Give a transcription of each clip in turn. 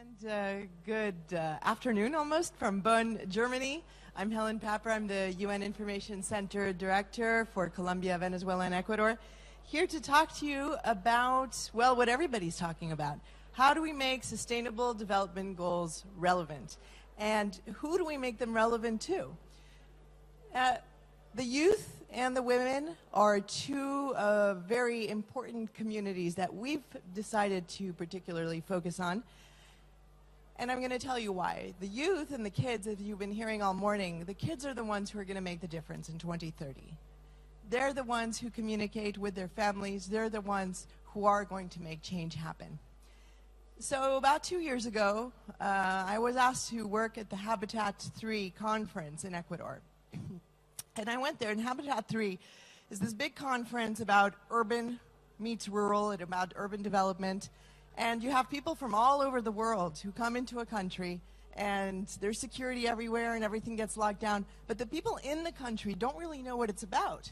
And good afternoon almost from Bonn, Germany. I'm Hélene Papper. I'm the UN Information Center Director for Colombia, Venezuela, and Ecuador. Here to talk to you about, well, what everybody's talking about. How do we make sustainable development goals relevant? And who do we make them relevant to? The youth and the women are two very important communities that we've decided to particularly focus on. And I'm going to tell you why. The youth and the kids, as you've been hearing all morning, the kids are the ones who are going to make the difference in 2030. They're the ones who communicate with their families. They're the ones who are going to make change happen. So about 2 years ago, I was asked to work at the Habitat 3 conference in Ecuador. And I went there, and Habitat 3 is this big conference about urban meets rural and about urban development. And you have people from all over the world who come into a country, and there's security everywhere and everything gets locked down. But the people in the country don't really know what it's about.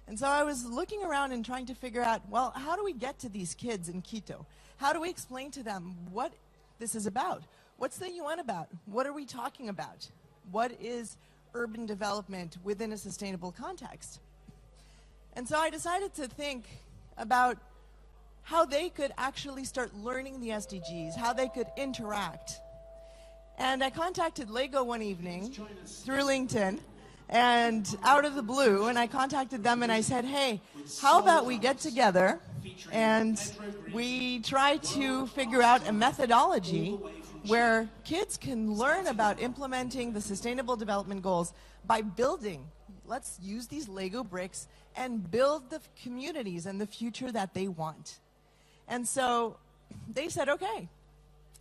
And so I was looking around and trying to figure out, well, how do we get to these kids in Quito? How do we explain to them what this is about? What's the UN about? What are we talking about? What is urban development within a sustainable context? And so I decided to think about how they could actually start learning the SDGs, how they could interact. And I contacted Lego one evening through LinkedIn, and out of the blue, and I contacted them and I said, hey, how about we get together and we try to figure out a methodology where kids can learn about implementing the Sustainable Development Goals by building. Let's use these Lego bricks and build the communities and the future that they want. And so they said, okay.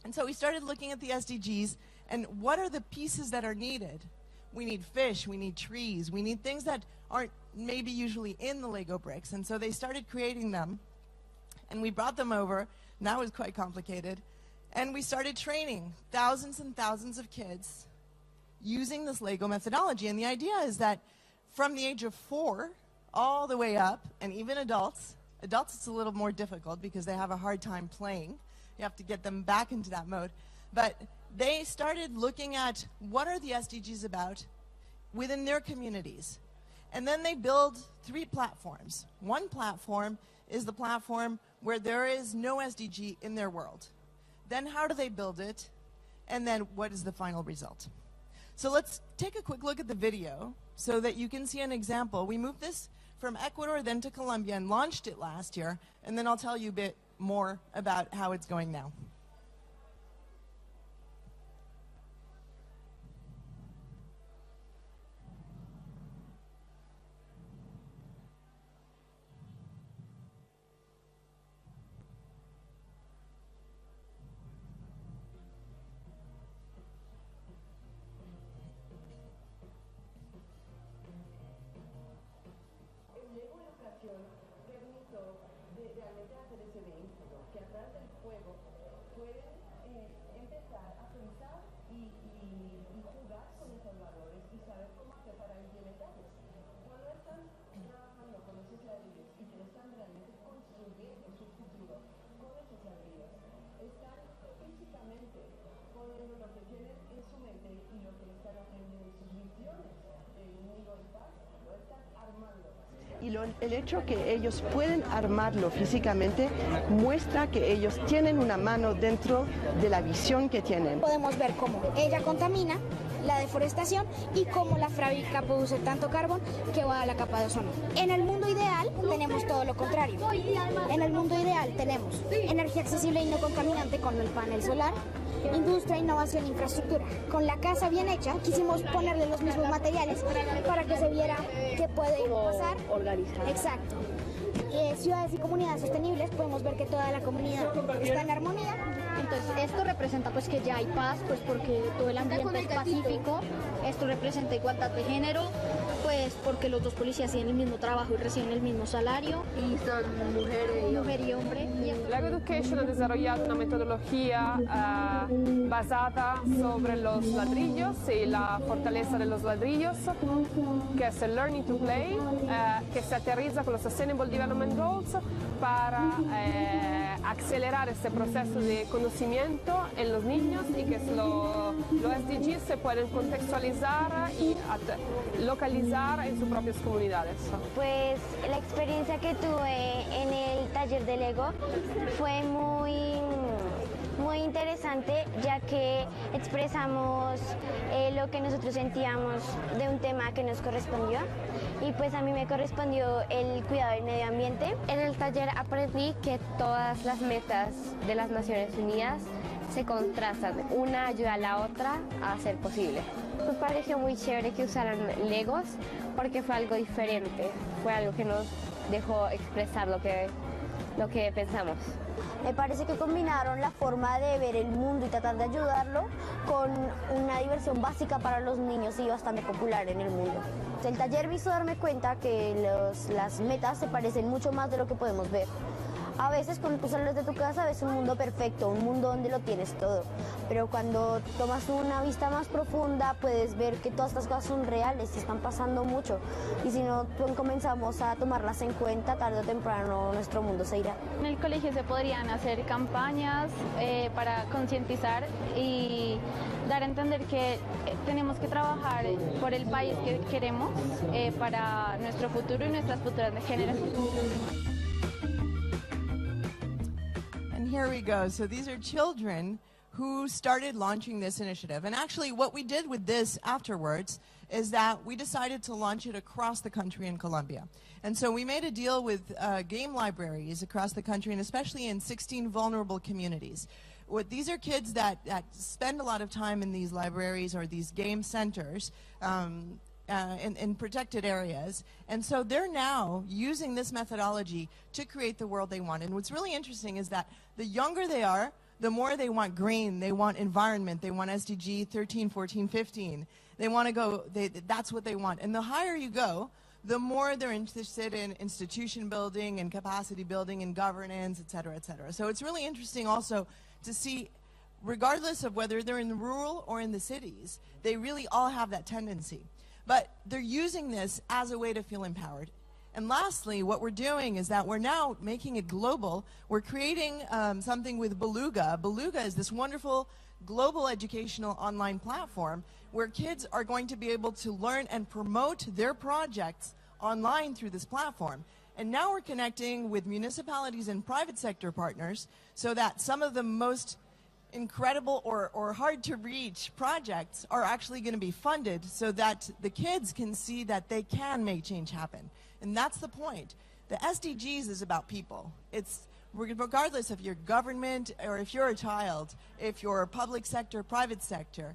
And so we started looking at the SDGs and what are the pieces that are needed? We need fish, we need trees, we need things that aren't maybe usually in the Lego bricks. And so they started creating them, and we brought them over, and that was quite complicated. And we started training thousands and thousands of kids using this Lego methodology. And the idea is that from the age of 4 all the way up, and even adults it's a little more difficult because they have a hard time playing. You have to get them back into that mode. But they started looking at what are the SDGs about within their communities. And then they build 3 platforms. One platform is the platform where there is no SDG in their world. Then how do they build it? And then what is the final result? So let's take a quick look at the video so that you can see an example. We moved this from Ecuador then to Colombia and launched it last year, and then I'll tell you a bit more about how it's going now. Y el hecho que ellos pueden armarlo físicamente muestra que ellos tienen una mano dentro de la visión que tienen. Podemos ver cómo ella contamina la deforestación y cómo la fábrica produce tanto carbón que va a la capa de ozono. En el mundo ideal tenemos todo lo contrario. En el mundo ideal tenemos energía accesible y no contaminante con el panel solar, industria, innovación e infraestructura. Con la casa bien hecha quisimos ponerle los mismos materiales para que se viera qué puede pasar. Organizar. Exacto. Ciudades y comunidades sostenibles, podemos ver que toda la comunidad está en armonía. Entonces esto representa pues que ya hay paz, pues porque todo el ambiente es pacífico. Esto representa igualdad de género, pues porque los 2 policías tienen el mismo trabajo y reciben el mismo salario. Y son mujer y hombre. Lego Education ha desarrollado una metodología basada sobre los ladrillos y la fortaleza de los ladrillos, que es el Learning to Play, que se aterriza con los Sustainable Development Goals para acelerar este proceso de conocimiento en los niños y que los SDGs se pueden contextualizar y localizar en sus propias comunidades. Pues la experiencia que tuve en el taller de Lego fue muy interesante, ya que expresamos lo que nosotros sentíamos de un tema que nos correspondió, y pues a mí me correspondió el cuidado del medio ambiente. En el taller aprendí que todas las metas de las Naciones Unidas se contrastan, una ayuda a la otra a ser posible. Me pareció muy chévere que usaran Legos porque fue algo diferente, fue algo que nos dejó expresar lo que pensamos. Me parece que combinaron la forma de ver el mundo y tratar de ayudarlo con una diversión básica para los niños y bastante popular en el mundo. El taller me hizo darme cuenta que las metas se parecen mucho más de lo que podemos ver. A veces cuando tú sales de tu casa ves un mundo perfecto, un mundo donde lo tienes todo, pero cuando tomas una vista más profunda puedes ver que todas estas cosas son reales y están pasando mucho, y si no comenzamos a tomarlas en cuenta, tarde o temprano nuestro mundo se irá. En el colegio se podrían hacer campañas para concientizar y dar a entender que tenemos que trabajar por el país que queremos para nuestro futuro y nuestras futuras generaciones. And here we go. So these are children who started launching this initiative. And actually what we did with this afterwards is that we decided to launch it across the country in Colombia. And so we made a deal with game libraries across the country, and especially in 16 vulnerable communities. These are kids that spend a lot of time in these libraries or these game centers in protected areas. And so they're now using this methodology to create the world they want. And what's really interesting is that the younger they are, the more they want green, they want environment, they want SDG 13, 14, 15. They want to go, that's what they want. And the higher you go, the more they're interested in institution building and capacity building and governance, et cetera, et cetera. So it's really interesting also to see, regardless of whether they're in the rural or in the cities, they really all have that tendency. But they're using this as a way to feel empowered. And lastly, what we're doing is that we're now making it global. We're creating something with Beluga. Beluga is this wonderful global educational online platform where kids are going to be able to learn and promote their projects online through this platform. And now we're connecting with municipalities and private sector partners so that some of the most incredible or hard to reach projects are actually going to be funded so that the kids can see that they can make change happen. And that's the point. The SDGs is about people. It's regardless if you're government or if you're a child, if you're public sector, private sector,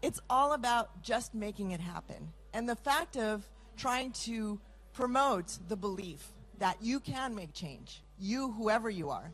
it's all about just making it happen. And the fact of trying to promote the belief that you can make change, you, whoever you are.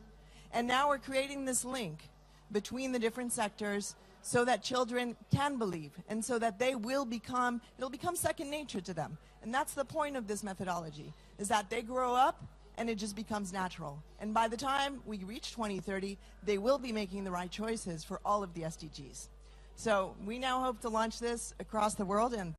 And now we're creating this link between the different sectors so that children can believe and so that they will become, it'll become second nature to them. And that's the point of this methodology, is that they grow up and it just becomes natural. And by the time we reach 2030, they will be making the right choices for all of the SDGs. So we now hope to launch this across the world, and